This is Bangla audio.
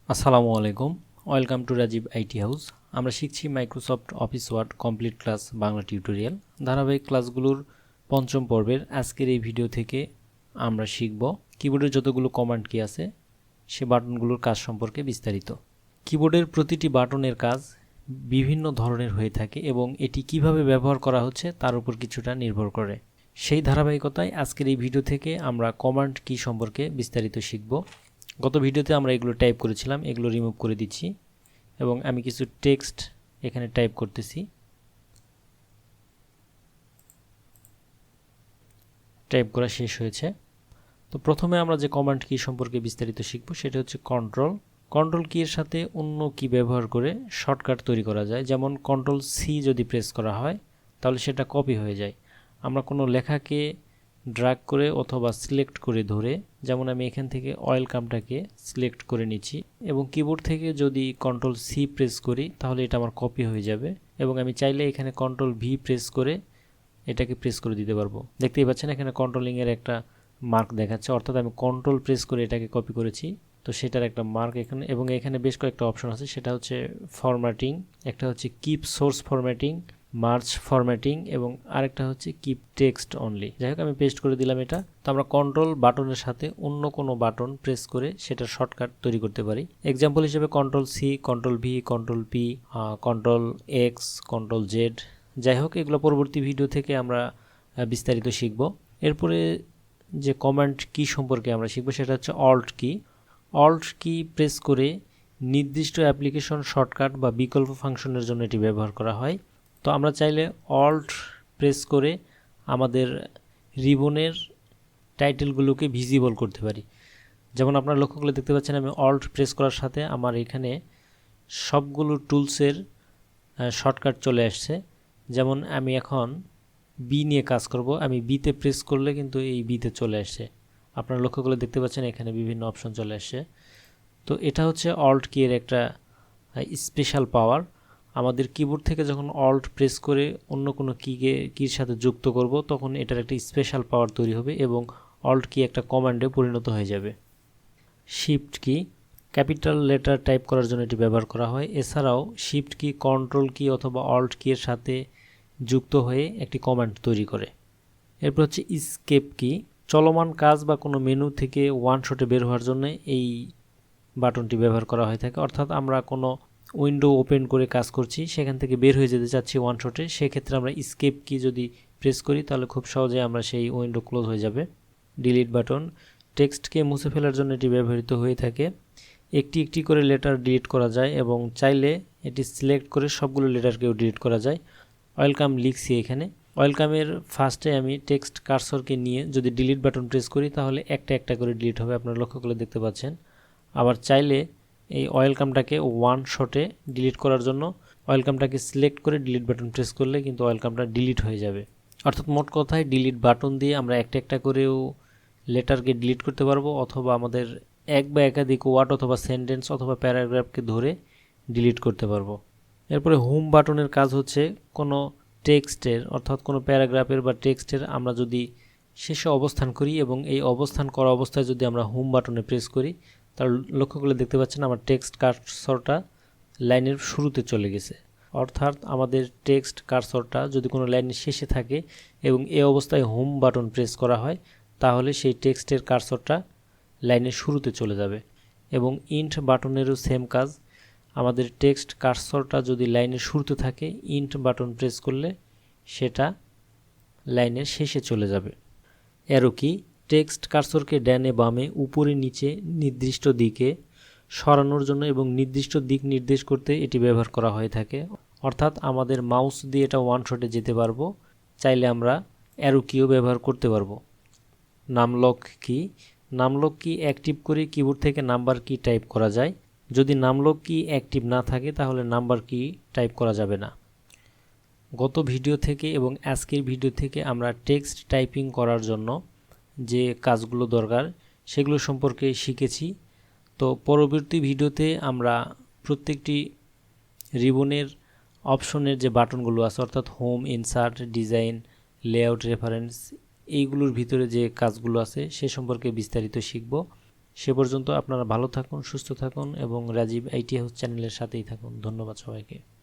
আসসালামু আলাইকুম, welcome to Rajib IT house. আমরা শিখছি Microsoft Office Word complete class Bangla tutorial. ধারাবাহিক ক্লাসগুলোর পঞ্চম পর্বের আজকের এই ভিডিও থেকে আমরা শিখব কিবোর্ডের যতগুলো কমান্ড কি আছে সে বাটনগুলোর কাজ সম্পর্কে বিস্তারিত। কিবোর্ডের প্রতিটি বাটনের কাজ বিভিন্ন ধরনের হয়ে থাকে এবং এটি কিভাবে ব্যবহার করা হচ্ছে তার উপর কিছুটা নির্ভর করে। সেই ধারাবাহিকতায় আজকের এই ভিডিও থেকে আমরা কমান্ড কি সম্পর্কে বিস্তারিত শিখব। গত ভিডিওতে আমরা এগুলো টাইপ করেছিলাম, এগুলো রিমুভ করে দিচ্ছি এবং আমি কিছু টেক্সট এখানে টাইপ করতেছি। টাইপ করা শেষ হয়েছে। তো প্রথমে আমরা যে কমান্ড কি সম্পর্কে বিস্তারিত শিখব সেটা হচ্ছে কন্ট্রোল কি এর সাথে অন্য কি ব্যবহার করে শর্টকাট তৈরি করা যায়। যেমন কন্ট্রোল সি যদি প্রেস করা হয় তাহলে সেটা কপি হয়ে যায়। আমরা কোনো লেখাকে ড্র্যাগ করে অথবা সিলেক্ট করে ধরে, যেমন আমি এখান থেকে ওয়েলকামটাকে সিলেক্ট করে নিচ্ছি এবং কিবোর্ড থেকে যদি কন্ট্রোল সি প্রেস করি তাহলে এটা আমার কপি হয়ে যাবে এবং আমি চাইলে এখানে কন্ট্রোল ভি প্রেস করে এটাকে প্রেস করে দিতে পারবো। দেখতেই পাচ্ছেন এখানে কন্ট্রোলিংয়ের একটা মার্ক দেখাচ্ছে, অর্থাৎ আমি কন্ট্রোল প্রেস করে এটাকে কপি করেছি, তো সেটার একটা মার্ক এখানে। এবং এখানে বেশ কয়েকটা অপশন আছে, সেটা হচ্ছে ফরম্যাটিং, একটা হচ্ছে keep source formatting, merge formatting এবং আরেকটা হচ্ছে কিপ টেক্সট অনলি। যাই হোক, আমি পেস্ট করে দিলাম এটা। তো আমরা কন্ট্রোল বাটনের সাথে অন্য কোনো বাটন প্রেস করে সেটার শর্টকাট তৈরি করতে পারি। এক্সাম্পল হিসেবে control C, control V, control P, control X, control Z. যাই হোক, এগুলো পরবর্তী ভিডিও থেকে আমরা বিস্তারিত শিখব। এরপরে যে কমান্ড কি সম্পর্কে আমরা শিখব সেটা হচ্ছে অল্ট কি। অল্ট কি প্রেস করে নির্দিষ্ট অ্যাপ্লিকেশন শর্টকাট বা বিকল্প ফাংশনের জন্য এটি ব্যবহার করা হয়। তো আমরা চাইলে অল্ট প্রেস করে আমাদের রিবনের টাইটেলগুলোকে ভিজিবল করতে পারি। যেমন আপনারা লক্ষ্য করলে দেখতে পাচ্ছেন আমি অল্ট প্রেস করার সাথে আমার এখানে সবগুলো টুলসের শর্টকাট চলে আসছে। যেমন আমি এখন বি নিয়ে কাজ করব, আমি বিতে প্রেস করলে কিন্তু এই বিতে চলে আসছে। আপনারা লক্ষ্য করলে দেখতে পাচ্ছেন এখানে বিভিন্ন অপশন চলে আসছে। তো এটা হচ্ছে অল্ট কি এর একটা স্পেশাল পাওয়ার। আমাদের কিবোর্ড থেকে যখন অল্ট প্রেস করে অন্য কোনো কির সাথে যুক্ত করব তখন এটার একটা স্পেশাল পাওয়ার তৈরি হবে এবং অল্ট কি একটা কমান্ডে পরিণত হয়ে যাবে। শিফট কি ক্যাপিটাল লেটার টাইপ করার জন্য এটি ব্যবহার করা হয়। এছাড়াও শিফট কি কন্ট্রোল কি অথবা অল্ট কি এর সাথে যুক্ত হয়ে একটি কমান্ড তৈরি করে। এরপর হচ্ছে স্কেপ কি, চলমান কাজ বা কোনো মেনু থেকে ওয়ান শটে বের হওয়ার জন্য এই বাটনটি ব্যবহার করা হয়ে থাকে। অর্থাৎ আমরা কোনো উইন্ডো ওপেন করে কাজ করছি, সেখান থেকে বের হয়ে যেতে চাচ্ছি ওয়ান শটে, সেক্ষেত্রে আমরা স্কেপ কি যদি প্রেস করি তাহলে খুব সহজে আমরা সেই উইন্ডো ক্লোজ হয়ে যাবে। ডিলিট বাটন, টেক্সটকে মুছে ফেলার জন্য এটি ব্যবহৃত হয়ে থাকে। একটি একটি করে লেটার ডিলিট করা যায় এবং চাইলে এটি সিলেক্ট করে সবগুলো লেটারকেও ডিলিট করা যায়। ওয়েলকাম লিখছি এখানে, ওয়েলকামের ফার্স্টে আমি টেক্সট কার্সরকে নিয়ে যদি ডিলিট বাটন প্রেস করি তাহলে একটা একটা করে ডিলিট হবে, আপনারা লক্ষ্য করে দেখতে পাচ্ছেন। আবার চাইলে এই ওয়েলকামটাকে ওয়ান শটে ডিলিট করার জন্য ওয়েলকামটাকে সিলেক্ট করে ডিলিট বাটন প্রেস করলে কিন্তু ওয়েলকামটা ডিলিট হয়ে যাবে। অর্থাৎ মোট কথায় ডিলিট বাটন দিয়ে আমরা একটা একটা করেও লেটারকে ডিলিট করতে পারবো, অথবা আমাদের এক বা একাধিক ওয়ার্ড অথবা সেন্টেন্স অথবা প্যারাগ্রাফকে ধরে ডিলিট করতে পারবো। এরপরে হোম বাটনের কাজ হচ্ছে কোনো টেক্সটের অর্থাৎ কোনো প্যারাগ্রাফের বা টেক্সটের আমরা যদি শেষে অবস্থান করি এবং এই অবস্থান করা অবস্থায় যদি আমরা হোম বাটনে প্রেস করি তার লক্ষ্য করলে দেখতে পাচ্ছেন আমার টেক্সট কার্সরটা লাইনের শুরুতে চলে গেছে। অর্থাৎ আমাদের টেক্সট কার্সরটা যদি কোনো লাইনের শেষে থাকে এবং এই অবস্থায় হোম বাটন প্রেস করা হয় তাহলে সেই টেক্সটের কার্সরটা লাইনের শুরুতে চলে যাবে। এবং ইন্ট বাটনেরও সেম কাজ, আমাদের টেক্সট কার্সরটা যদি লাইনের শুরুতে থাকে ইন্ট বাটন প্রেস করলে সেটা লাইনের শেষে চলে যাবে। অ্যারো কি, টেক্সট কার্সরকে ডানে বামে উপরে নিচে নির্দিষ্ট দিকে সরানোর জন্য এবং নির্দিষ্ট দিক নির্দেশ করতে এটি ব্যবহার করা হয়ে থাকে। অর্থাৎ আমাদের মাউস দিয়ে এটা ওয়ান শটে যেতে পারবো, চাইলে আমরা অ্যারো কিও ব্যবহার করতে পারবো। নামলক কি, নামলক কি অ্যাক্টিভ করে কিবোর্ড থেকে নাম্বার কি টাইপ করা যায়। যদি নামলক কি অ্যাক্টিভ না থাকে তাহলে নাম্বার কি টাইপ করা যাবে না। গত ভিডিও থেকে এবং আজকের ভিডিও থেকে আমরা টেক্সট টাইপিং করার জন্য যে কাজগুলো দরকার সেগুলো সম্পর্কে শিখেছি। তো পরবর্তী ভিডিওতে আমরা প্রত্যেকটি রিবনের অপশনের যে বাটনগুলো আছে অর্থাৎ home, insert, design, layout, reference, এইগুলোর ভিতরে যে কাজগুলো আছে সে সম্পর্কে বিস্তারিত শিখব। সে পর্যন্ত আপনারা ভালো থাকুন, সুস্থ থাকুন এবং রাজীব আইটি হাউস চ্যানেলের সাথেই থাকুন। ধন্যবাদ সবাইকে।